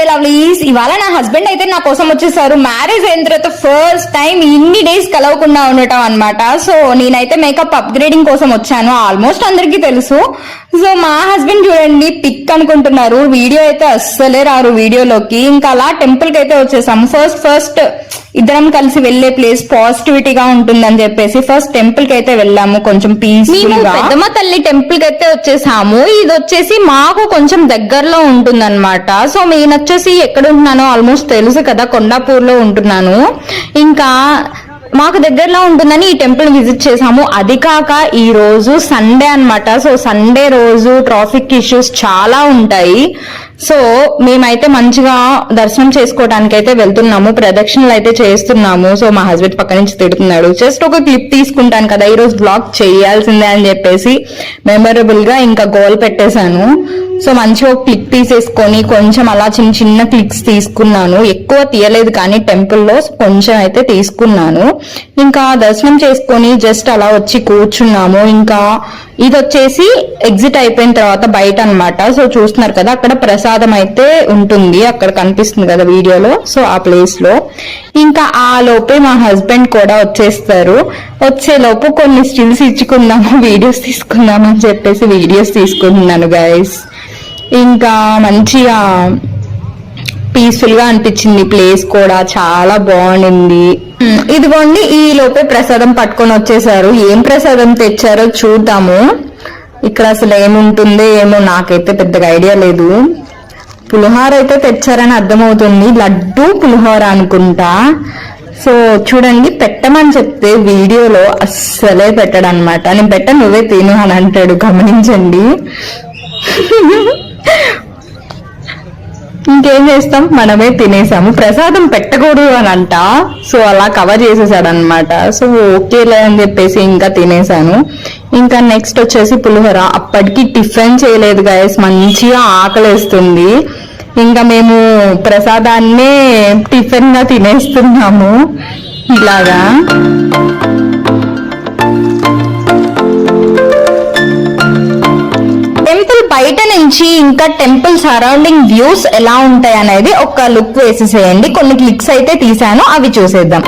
Day lovelies. ఇవాళ నా husband అయితే నా కోసం వచ్చేసారు. మ్యారేజ్ అయిన తర్వాత ఫస్ట్ టైం ఇన్ని డేస్ కలవకుండా ఉండటం అనమాట. సో నేనైతే మేకప్ అప్గ్రేడింగ్ కోసం వచ్చాను, ఆల్మోస్ట్ అందరికీ తెలుసు. సో మా హస్బెండ్ చూడండి పిక్ అనుకుంటున్నారు, వీడియో అయితే అస్సలే రారు వీడియోలోకి. ఇంకా అలా టెంపుల్ కి అయితే వచ్చేసాము. ఫస్ట్ ఇద్దరం కలిసి వెళ్లే ప్లేస్ పాజిటివిటీగా ఉంటుందని చెప్పేసి ఫస్ట్ టెంపుల్ కి అయితే వెళ్ళాము. కొంచెం పీస్ఫుల్ గా పెద్దమ్మ తల్లి టెంపుల్ కి అయితే వచ్చేసాము. ఇది వచ్చేసి మాకు కొంచెం దగ్గరలో ఉంటుంది అనమాట. సో నేను వచ్చేసి ఎక్కడ ఉంటున్నానో ఆల్మోస్ట్ తెలుసు కదా, కొండాపూర్ లో ఉంటున్నాను. ఇంకా మాకు దగ్గరలో ఉంటుందని ఈ టెంపుల్ విజిట్ చేసాము. అది కాక ఈ రోజు సండే అన్నమాట. సో సండే రోజు ట్రాఫిక్ ఇష్యూస్ చాలా ఉంటాయి. సో మేమైతే మంచిగా దర్శనం చేసుకోవడానికి అయితే వెళ్తున్నాము, ప్రదక్షిణలు అయితే చేస్తున్నాము. సో మా హస్బెండ్ పక్క నుంచి తిడుతున్నాడు, జస్ట్ ఒక క్లిప్ తీసుకుంటాను కదా, ఈ రోజు బ్లాగ్ చేయాల్సిందే అని చెప్పేసి మెమరబుల్ గా ఇంకా గోల్ పెట్టేశాను. సో మంచిగా ఒక క్లిక్ తీసేసుకొని కొంచెం అలా చిన్న చిన్న క్లిక్స్ తీసుకున్నాను. ఎక్కువ తీయలేదు కానీ టెంపుల్లో కొంచెం అయితే తీసుకున్నాను. ఇంకా దర్శనం చేసుకొని జస్ట్ అలా వచ్చి కూర్చున్నాము. ఇంకా ఇది వచ్చేసి ఎగ్జిట్ అయిపోయిన తర్వాత బయట అన్నమాట. సో చూస్తున్నారు కదా, అక్కడ ప్రసాదం అయితే ఉంటుంది, అక్కడ కనిపిస్తుంది కదా వీడియోలో. సో ఆ ప్లేస్ లో ఇంకా ఆ లోపే మా హస్బెండ్ కూడా వచ్చేస్తారు. వచ్చే లోపు కొన్ని స్టిల్స్ ఇచ్చుకుందాము, వీడియోస్ తీసుకుందాం అని చెప్పేసి వీడియోస్ తీసుకుంటున్నాను గైస్. ఇంకా మంచిగా పీస్ఫుల్ గా అనిపించింది, ప్లేస్ కూడా చాలా బాగుంది. ఇదిగోండి ఈ లోపే ప్రసాదం పట్టుకొని వచ్చేసారు. ఏం ప్రసాదం తెచ్చారో చూద్దాము. ఇక్కడ అసలు ఏముంటుందో ఏమో, నాకైతే పెద్దగా ఐడియా లేదు. పులిహోర అయితే తెచ్చారని అర్థమవుతుంది, లడ్డు పులిహోర అనుకుంటా. సో చూడండి, పెట్టమని చెప్తే వీడియోలో అస్సలే పెట్టడనమాట. నేను పెట్ట నువ్వే తిను అని అంటాడు, గమనించండి. ఇంకేం చేస్తాం, మనమే తినేసాము. ప్రసాదం పెట్టకూడదు అని అంట, సో అలా కవర్ చేసేసాడు అనమాట. సో ఓకేలే అని చెప్పేసి ఇంకా తినేసాను. ఇంకా నెక్స్ట్ వచ్చేసి పులిహోర. అప్పటికి టిఫిన్ చేయలేదు గైస్, మంచిగా ఆకలేస్తుంది. ఇంకా మేము ప్రసాదాన్నే టిఫిన్ గా తినేస్తున్నాము ఇలాగా. టెంపుల్ బయట నుంచి ఇంకా టెంపుల్ సరౌండింగ్ వ్యూస్ ఎలా ఉంటాయి అనేది ఒక లుక్ వేసేసేయండి. కొన్ని క్లిక్స్ అయితే తీసాను, అవి చూసేద్దాం.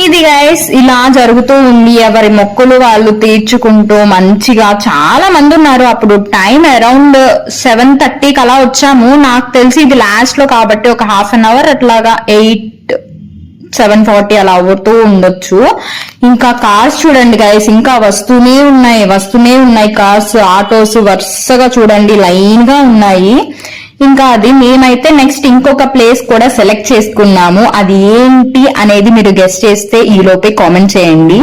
ఇది గైస్ ఇలా జరుగుతూ ఉంది. ఎవరి మొక్కులు వాళ్ళు తీర్చుకుంటూ మంచిగా చాలా మంది ఉన్నారు. అప్పుడు టైం అరౌండ్ 7:30కి అలా వచ్చాము. నాకు తెలిసి ఇది లాస్ట్ లో కాబట్టి ఒక హాఫ్ అన్ అవర్ అట్లాగా 7:40 అలా అవుతూ ఉండొచ్చు. ఇంకా కార్స్ చూడండి గైస్, ఇంకా వస్తూనే ఉన్నాయి కార్స్, ఆటోస్ వరుసగా చూడండి లైన్ గా ఉన్నాయి. ఇంకా అది మేమైతే నెక్స్ట్ ఇంకొక ప్లేస్ కూడా సెలెక్ట్ చేసుకున్నాము. అది ఏంటి అనేది మీరు గెస్ట్ చేస్తే ఈ లోపే కామెంట్ చేయండి.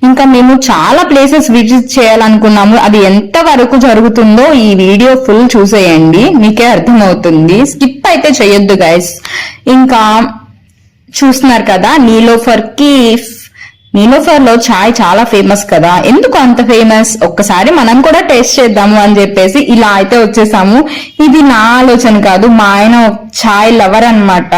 ఇంకా మేము చాలా ప్లేసెస్ విజిట్ చేయాలనుకున్నాము. అది ఎంత వరకు జరుగుతుందో ఈ వీడియో ఫుల్ చూసేయండి, మీకే అర్థమవుతుంది. స్కిప్ అయితే చేయొద్దు గైస్. ఇంకా చూస్తున్నారు కదా, నీలోఫర్ లో చాయ్ చాలా ఫేమస్ కదా. ఎందుకు అంత ఫేమస్, ఒక్కసారి మనం కూడా టేస్ట్ చేద్దాము అని చెప్పేసి ఇలా అయితే వచ్చేసాము. ఇది నా ఆలోచన కాదు, మా ఆయన చాయ్ లవర్ అన్నమాట.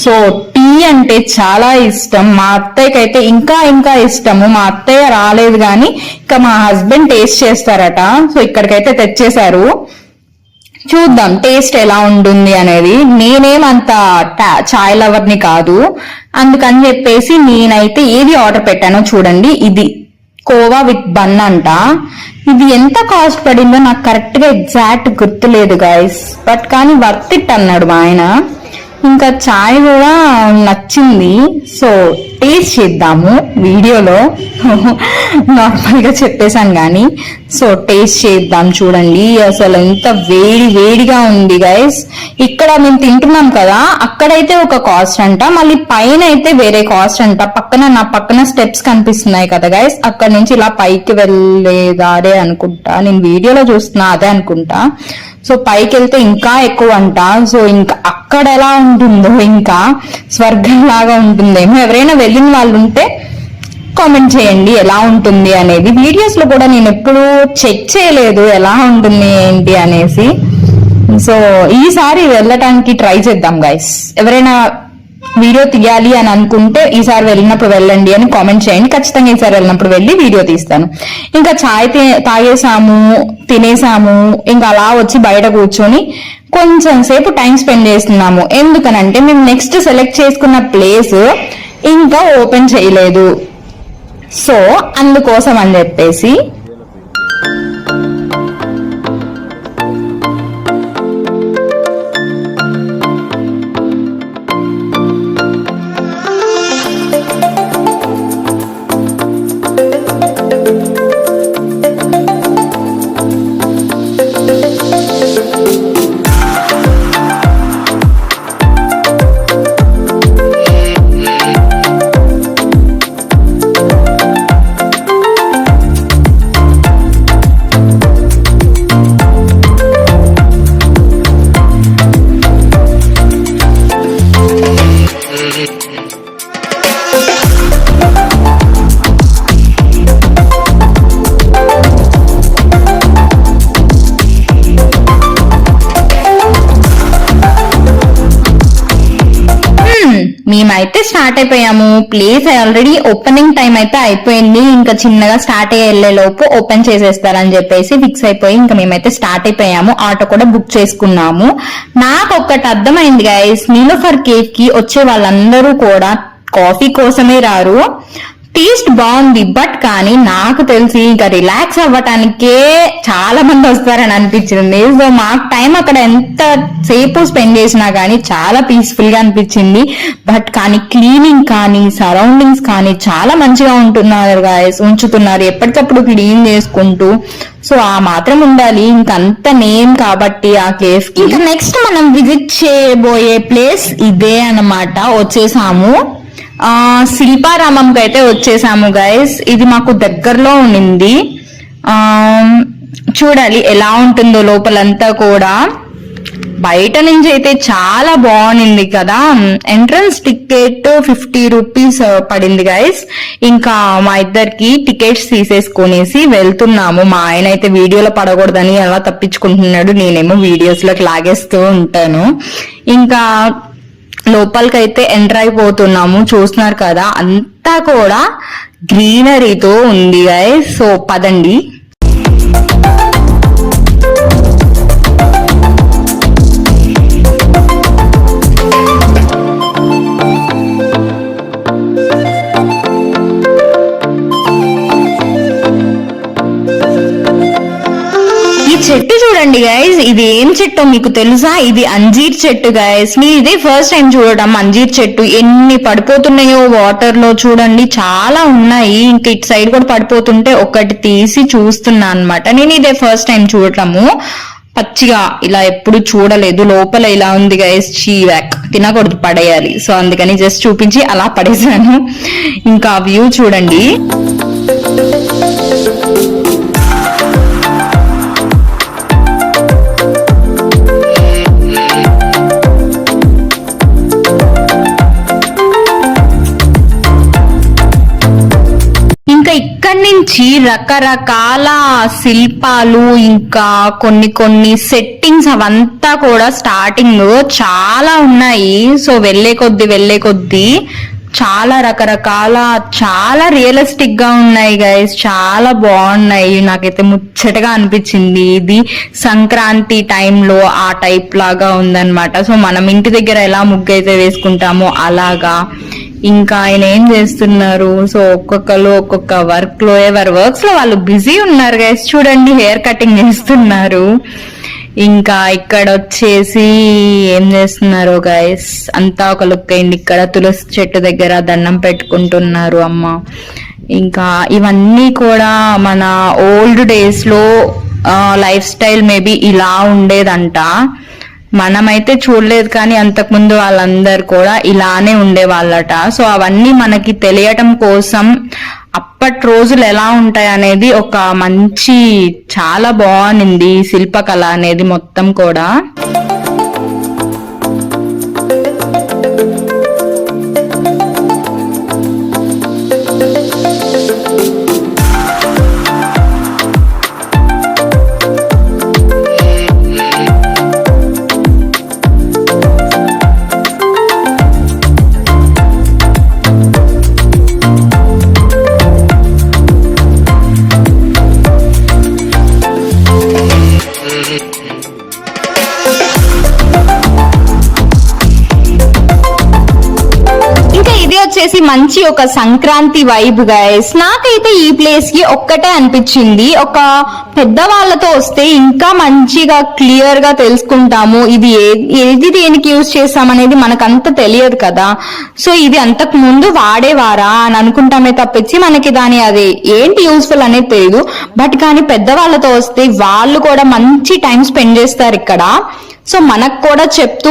సో టీ అంటే చాలా ఇష్టం. మా అత్తయ్యకైతే ఇంకా ఇష్టము. మా అత్తయ్య రాలేదు కానీ ఇంకా మా హస్బెండ్ టేస్ట్ చేస్తారట. సో ఇక్కడికైతే తెచ్చేశారు. చూద్దాం టేస్ట్ ఎలా ఉంటుంది అనేది. నేనేమంత చాయ్ లవర్ ని కాదు, అందుకని చెప్పేసి నేనైతే ఏది ఆర్డర్ పెట్టానో చూడండి. ఇది కోవా విత్ బన్ అంట. ఇది ఎంత కాస్ట్ పడిందో నాకు కరెక్ట్ గా ఎగ్జాక్ట్ గుర్తులేదు గైస్, బట్ కానీ వర్త్ ఇట్ అన్నాడు మా ఆయన. ఇంకా చాయ్ కూడా నచ్చింది. సో టేస్ట్ చేద్దాము వీడియోలో. నార్మల్ గా చెప్పేశాను కానీ. సో టేస్ట్ చేద్దాం. చూడండి అసలు ఎంత వేడిగా ఉంది గైస్. ఇక్కడ మేము తింటున్నాం కదా, అక్కడైతే ఒక కాస్ట్ అంట, మళ్ళీ పైన అయితే వేరే కాస్ట్ అంట. నా పక్కన స్టెప్స్ కనిపిస్తున్నాయి కదా గైస్, అక్కడ నుంచి ఇలా పైకి వెళ్ళేదారే అనుకుంటా. నేను వీడియోలో చూస్తున్నా అదే అనుకుంటా. సో పైకి వెళ్తే ఇంకా ఎక్కువ అంట. సో ఇంకా అక్కడ ఎలా ఉంటుందో ఇంకా స్వర్గం లాగా ఉంటుందేమో. ఎవరైనా వెళ్ళిన వాళ్ళు ఉంటే కామెంట్ చేయండి ఎలా ఉంటుంది అనేది. వీడియోస్ లో కూడా నేను ఎప్పుడు చెక్ చేయలేదు ఎలా ఉంటుంది ఏంటి అనేసి. సో ఈసారి వెళ్ళటానికి ట్రై చేద్దాం గైస్. ఎవరైనా వీడియో తీయాలి అని అనుకుంటే ఈసారి వెళ్ళినప్పుడు వెళ్ళండి అని కామెంట్ చేయండి. ఖచ్చితంగా ఈసారి వెళ్ళినప్పుడు వెళ్ళి వీడియో తీస్తాను. ఇంకా చాయ్ తాగేసాము, తినేసాము. ఇంకా అలా వచ్చి బయట కూర్చొని కొంచెం సేపు టైం స్పెండ్ చేస్తున్నాము. ఎందుకనంటే మేము నెక్స్ట్ సెలెక్ట్ చేసుకున్న ప్లేస్ ఇంకా ఓపెన్ చేయలేదు. సో అందుకోసం అని చెప్పేసి మేమైతే స్టార్ట్ అయిపోయాము. ప్లేస్ ఆల్రెడీ ఓపెనింగ్ టైం అయితే అయిపోయింది. ఇంకా చిన్నగా స్టార్ట్ అయ్యే వెళ్లే లోపు ఓపెన్ చేసేస్తారని చెప్పేసి ఫిక్స్ అయిపోయి ఇంకా మేమైతే స్టార్ట్ అయిపోయాము. ఆటో కూడా బుక్ చేసుకున్నాము. నాకు ఒక్కటి అర్థమైంది గైస్, నీలోఫర్ కేఫ్ కి వచ్చే వాళ్ళందరూ కూడా కాఫీ కోసమే రారు. టేస్ట్ బాగుంది, బట్ కానీ నాకు తెలిసి ఇంకా రిలాక్స్ అవ్వటానికే చాలా మంది వస్తారని అనిపించింది. సో మాకు టైం అక్కడ ఎంత సేపు స్పెండ్ చేసినా కానీ చాలా పీస్ఫుల్ గా అనిపించింది. బట్ కానీ క్లీనింగ్ కానీ సరౌండింగ్స్ కానీ చాలా మంచిగా ఉంచుతున్నారు ఎప్పటికప్పుడు క్లీన్ చేసుకుంటూ. సో ఆ మాత్రం ఉండాలి, ఇంకంత నేమ్ కాబట్టి ఆ కేఫ్ కి. ఇంకా నెక్స్ట్ మనం విజిట్ చేయబోయే ప్లేస్ ఇదే అన్నమాట. వచ్చేసాము శిల్పారామంకి అయితే వచ్చేసాము గైస్. ఇది మాకు దగ్గరలో ఉండింది. చూడాలి ఎలా ఉంటుందో లోపలంతా కూడా. బయట నుంచి అయితే చాలా బాగుంది కదా. ఎంట్రన్స్ టికెట్ 50 రూపీస్ పడింది గైస్. ఇంకా మా ఇద్దరికి టికెట్స్ తీసేసుకునేసి వెళ్తున్నాము. మా ఆయన అయితే వీడియోలో పడకూడదని అలా తప్పించుకుంటున్నాడు, నేనేమో వీడియోస్ లోకి లాగేస్తూ ఉంటాను. ఇంకా లోపలికైతే ఎంటర్ అయిపోతున్నాము. చూస్తున్నారు కదా అంతా కూడా గ్రీనరీతో ఉంది గైస్. సో పదండి. చెట్టు చూడండి గైస్, ఇది ఏం చెట్టు మీకు తెలుసా? ఇది అంజీర్ చెట్టు గైస్. మీరు ఇదే ఫస్ట్ టైం చూడటం అంజీర్ చెట్టు. ఎన్ని పడిపోతున్నాయో వాటర్ లో చూడండి, చాలా ఉన్నాయి. ఇంక ఇటు సైడ్ కూడా పడిపోతుంటే ఒకటి తీసి చూస్తున్నా అన్నమాట. నేను ఇదే ఫస్ట్ టైం చూడటము. పచ్చిగా ఇలా ఎప్పుడు చూడలేదు. లోపల ఇలా ఉంది గైస్, చీవాక్ తినకూడదు, పడేయాలి. సో అందుకని జస్ట్ చూపించి అలా పడేసాను. ఇంకా వ్యూ చూడండి. ఇక్కడి నుంచి రకరకాల శిల్పాలు, ఇంకా కొన్ని సెట్టింగ్స్ అవంతా కూడా స్టార్టింగ్ చాలా ఉన్నాయి. సో వెళ్లే కొద్దీ చాలా రకరకాల, చాలా రియలిస్టిక్ గా ఉన్నాయి గైస్, చాలా బాగున్నాయి. నాకైతే ముచ్చటగా అనిపించింది. ఇది సంక్రాంతి టైంలో ఆ టైప్ లాగా ఉందన్నమాట. సో మనం ఇంటి దగ్గర ఎలా ముగ్గు అయితే వేసుకుంటామో అలాగా. ఇంకా ఆయన ఏం చేస్తున్నారు, సో ఒక్కొక్కరు ఒక్కొక్క వర్క్ లో, ఎవరి వర్క్స్ లో వాళ్ళు బిజీ ఉన్నారు గైస్. చూడండి, హెయిర్ కటింగ్ చేస్తున్నారు. ఇంకా ఇక్కడ వచ్చేసి ఏం చేస్తున్నారు గైస్, అంతా ఒక లుక్ అయింది. ఇక్కడ తులసి చెట్టు దగ్గర దండం పెట్టుకుంటున్నారు అమ్మ. ఇంకా ఇవన్నీ కూడా మన ఓల్డ్ డేస్ లో లైఫ్ స్టైల్ మేబీ ఇలా ఉండేదంట. మనమైతే చూడలేదు కానీ అంతకుముందు వాళ్ళందరూ కూడా ఇలానే ఉండేవాళ్ళట. సో అవన్నీ మనకి తెలియటం కోసం అప్పటి రోజులు ఎలా ఉంటాయి అనేది ఒక మంచి, చాలా బాగుంది శిల్పకళ అనేది మొత్తం కూడా. వచ్చేసి మంచి ఒక సంక్రాంతి వైబ్ గైస్. నాకైతే ఈ ప్లేస్ కి ఒక్కటే అనిపించింది, ఒక పెద్దవాళ్ళతో వస్తే ఇంకా మంచిగా క్లియర్ గా తెలుసుకుంటాము. ఇది ఏది దేనికి యూజ్ చేస్తామనేది మనకంత తెలియదు కదా. సో ఇది అంతకు ముందు వాడేవారా అని అనుకుంటామే తప్పించి మనకి దాని అది ఏంటి యూస్ఫుల్ అనేది తెలియదు. బట్ కానీ పెద్దవాళ్ళతో వస్తే వాళ్ళు కూడా మంచి టైం స్పెండ్ చేస్తారు ఇక్కడ. సో మనకు కూడా చెప్తూ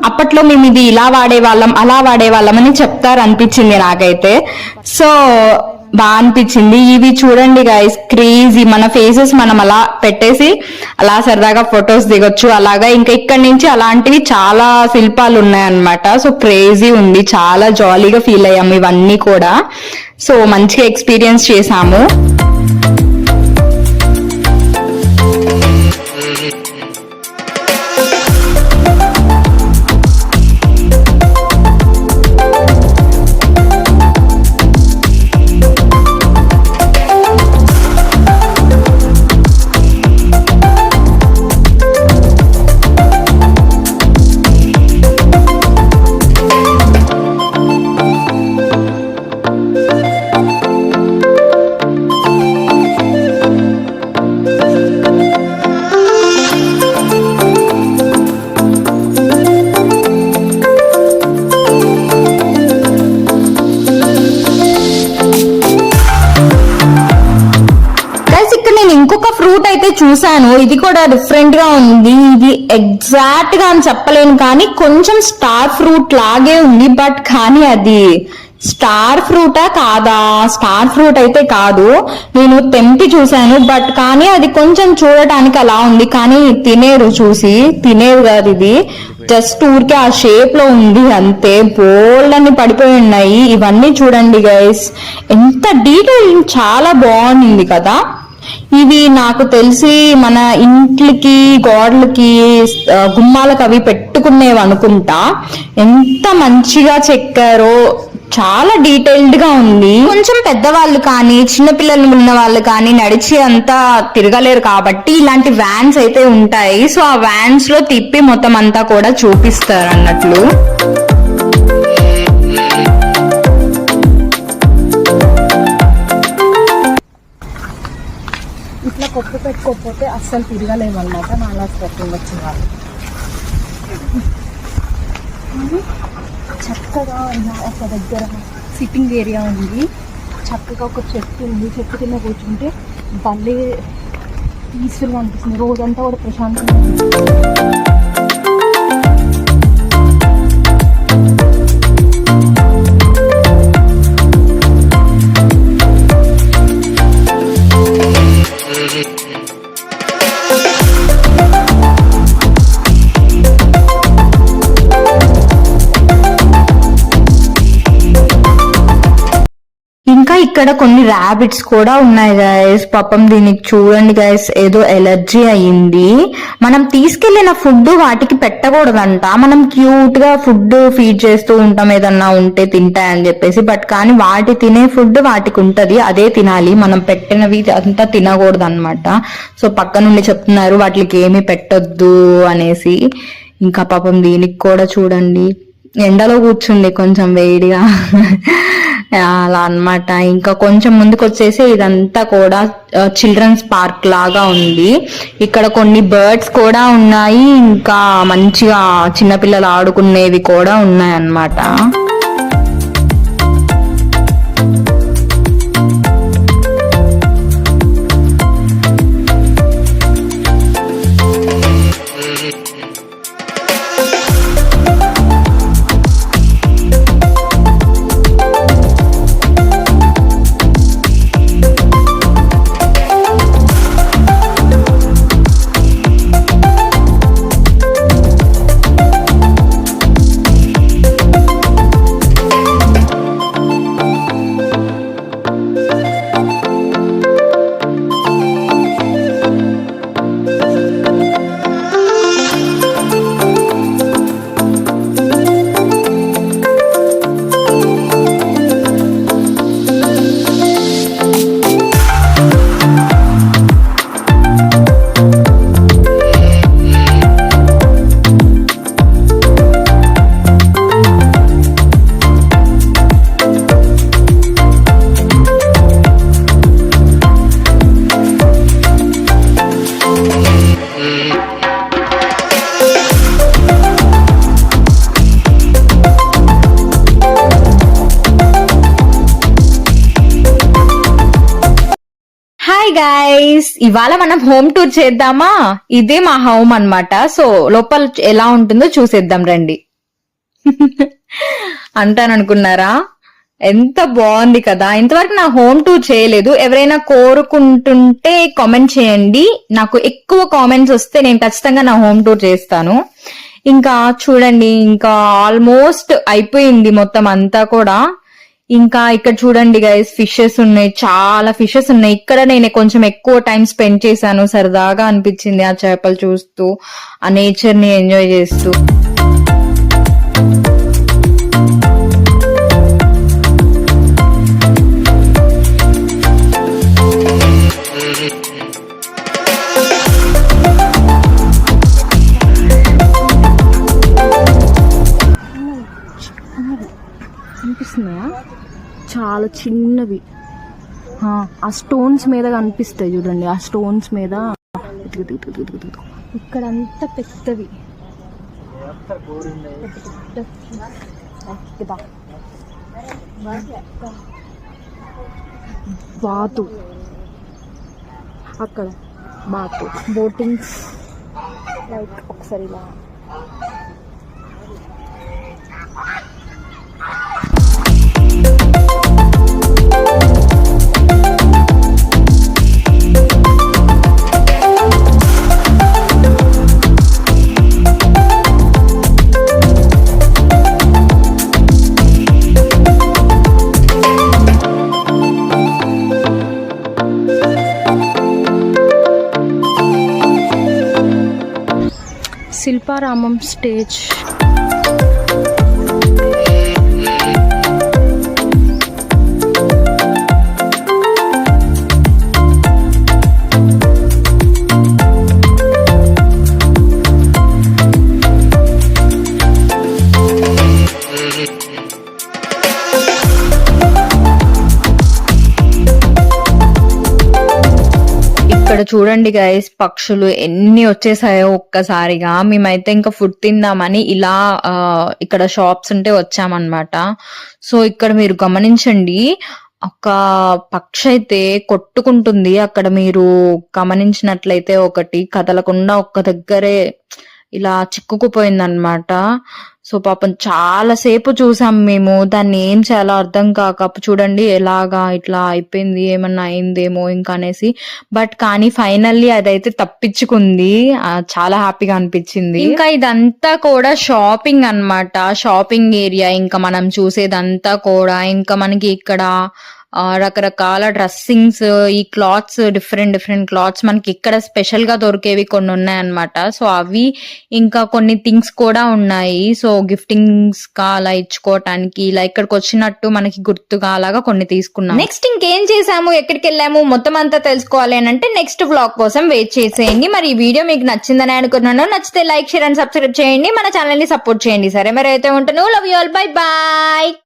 అప్పట్లో మేము ఇది ఇలా వాడేవాళ్ళం, అలా వాడేవాళ్ళం అని చెప్తారు అనిపించింది నాకైతే. సో బాగా అనిపించింది. ఇవి చూడండి గైస్, క్రేజీ. మన ఫేసెస్ మనం అలా పెట్టేసి అలా సరదాగా ఫొటోస్ దిగొచ్చు. అలాగా ఇంకా ఇక్కడి నుంచి అలాంటివి చాలా శిల్పాలు ఉన్నాయన్నమాట. సో క్రేజీ ఉంది, చాలా జాలీగా ఫీల్ అయ్యాము ఇవన్నీ కూడా. సో మంచిగా ఎక్స్పీరియన్స్ చేసాము. ఇంకొక ఫ్రూట్ అయితే చూసాను, ఇది కూడా డిఫరెంట్ గా ఉంది. ఇది ఎగ్జాక్ట్ గా అని చెప్పలేను కానీ కొంచెం స్టార్ ఫ్రూట్ లాగే ఉంది. బట్ కానీ అది స్టార్ ఫ్రూటా కాదా? స్టార్ ఫ్రూట్ అయితే కాదు, నేను తెంపి చూసాను. బట్ కానీ అది కొంచెం చూడటానికి అలా ఉంది, కానీ తినేరు, చూసి తినేరు కాదు. ఇది జస్ట్ ఊరికే ఆ షేప్ లో ఉంది అంతే. బోల్డ్ అని పడిపోయి ఉన్నాయి. ఇవన్నీ చూడండి గైస్, ఎంత డీటెయిల్, చాలా బాగుంది కదా. ఇవి నాకు తెలిసి మన ఇంట్లకి, గోడలకి, గుమ్మాలకు అవి పెట్టుకునేవి అనుకుంటా. ఎంత మంచిగా చెక్కారో, చాలా డీటెయిల్డ్ గా ఉంది. కొంచెం పెద్దవాళ్ళు కానీ చిన్నపిల్లలు ఉన్న వాళ్ళు కానీ నడిచి అంతా తిరగలేరు కాబట్టి ఇలాంటి వ్యాన్స్ అయితే ఉంటాయి. సో ఆ వ్యాన్స్ లో తిప్పి మొత్తం అంతా కూడా చూపిస్తారు అన్నట్లు. ఇట్లా కొప్పు పెట్టుకోకపోతే అస్సలు తిరగలేమన్నమాట. నాలా స్టెప్పింగ్ వచ్చిన వాళ్ళు చక్కగా ఒక దగ్గర సిట్టింగ్ ఏరియా ఉంది, చక్కగా ఒక చెట్టు ఉంది. చెట్టు కింద కూర్చుంటే భలే పీస్ఫుల్గా అనిపిస్తుంది. రోజంతా కూడా ప్రశాంతంగా ఉంది. ఇంకా ఇక్కడ కొన్ని ర్యాబిట్స్ కూడా ఉన్నాయి గైస్. పాపం దీనికి చూడండి గైస్, ఏదో ఎలర్జీ అయ్యింది. మనం తీసుకెళ్లిన ఫుడ్ వాటికి పెట్టకూడదంట. మనం క్యూట్ గా ఫుడ్ ఫీడ్ చేస్తూ ఉంటాం ఏదన్నా ఉంటే తింటాయని చెప్పేసి. బట్ కానీ వాటి తినే ఫుడ్ వాటికి ఉంటది, అదే తినాలి. మనం పెట్టినవి అంతా తినకూడదు అనమాట. సో పక్క నుండి చెప్తున్నారు వాటికి ఏమి పెట్టొద్దు అనేసి. ఇంకా పాపం దీనికి కూడా చూడండి, ఎండలో కూర్చుంది కొంచెం వేడిగా అలా అన్నమాట. ఇంకా కొంచెం ముందుకు వచ్చేసి ఇదంతా కూడా చిల్డ్రన్స్ పార్క్ లాగా ఉంది. ఇక్కడ కొన్ని బర్డ్స్ కూడా ఉన్నాయి, ఇంకా మంచిగా చిన్నపిల్లలు ఆడుకునేవి కూడా ఉన్నాయి అన్నమాట. హాయ్ గైస్, ఇవాళ మనం హోమ్ టూర్ చేద్దామా? ఇదే మా హోమ్ అన్నమాట. సో లోపల ఎలా ఉంటుందో చూసేద్దాం రండి. అంటాననుకున్నారా? ఎంత బాగుంది కదా. ఇంతవరకు నా హోమ్ టూర్ చేయలేదు. ఎవరైనా కోరుకుంటుంటే కామెంట్ చేయండి. నాకు ఎక్కువ కామెంట్స్ వస్తే నేను ఖచ్చితంగా నా హోమ్ టూర్ చేస్తాను. ఇంకా చూడండి, ఇంకా ఆల్మోస్ట్ అయిపోయింది మొత్తం అంతా కూడా. ఇంకా ఇక్కడ చూడండి గైస్, ఫిషెస్ ఉన్నాయి, చాలా ఫిషెస్ ఉన్నాయి. ఇక్కడ నేను కొంచెం ఎక్కువ టైం స్పెండ్ చేశాను. సరదాగా అనిపించింది ఆ చేపలు చూస్తూ, ఆ నేచర్ ని ఎంజాయ్ చేస్తూ. కనిపిస్తున్నాయా? చాలా చిన్నవి, ఆ స్టోన్స్ మీద కనిపిస్తాయి చూడండి. ఆ స్టోన్స్ మీద ఇక్కడంతా పెద్దవి. బాతు, అక్కడ బాతు బోటింగ్స్, లైక్ ఒకసారి ఇలా శిల్పారామం స్టేజ్. ఇక్కడ చూడండి గైస్, పక్షులు ఎన్ని వచ్చేసాయో ఒక్కసారిగా. మేమైతే ఇంకా ఫుడ్ తిందామని ఇలా ఇక్కడ షాప్స్ ఉంటే వచ్చామన్నమాట. సో ఇక్కడ మీరు గమనించండి, ఒక పక్షి అయితే కొట్టుకుంటుంది అక్కడ, మీరు గమనించినట్లయితే ఒకటి కదలకుండా ఒక్క దగ్గరే ఇలా చిక్కుకుపోయిందన్నమాట. సో పాపం చాలా సేపు చూసాం మేము, దాన్ని ఏం చేయాలో అర్థం కాక చూడండి ఎలాగా ఇట్లా అయిపోయింది, ఏమన్నా అయిందేమో ఇంకా అనేసి. బట్ కానీ ఫైనల్లీ అదైతే తప్పించుకుంది. చాలా హ్యాపీగా అనిపించింది. ఇంకా ఇదంతా కూడా షాపింగ్ అన్నమాట, షాపింగ్ ఏరియా. ఇంకా మనం చూసేదంతా కూడా ఇంకా మనకి ఇక్కడ రకరకాల డ్రెస్సింగ్స్, ఈ క్లాత్స్, డిఫరెంట్ క్లాత్స్ మనకి ఇక్కడ స్పెషల్ గా దొరికేవి కొన్ని ఉన్నాయన్నమాట. సో అవి ఇంకా కొన్ని థింగ్స్ కూడా ఉన్నాయి. సో గిఫ్టింగ్స్ గా అలా ఇచ్చుకోవటానికి, ఇలా ఇక్కడికి వచ్చినట్టు మనకి గుర్తుగా అలాగా కొన్ని తీసుకున్నాం. నెక్స్ట్ ఇంకేం చేసాము, ఎక్కడికి వెళ్ళాము, మొత్తం అంతా తెలుసుకోవాలి అని అంటే నెక్స్ట్ వ్లాగ్ కోసం వెయిట్ చేసేయండి. మరి ఈ వీడియో మీకు నచ్చిందని అనుకున్నాను. నచ్చితే లైక్, షేర్ అండ్ సబ్స్క్రైబ్ చేయండి. మన ఛానల్ ని సపోర్ట్ చేయండి. సరే మరి అయితే ఉంటాను. Love you all, bye bye.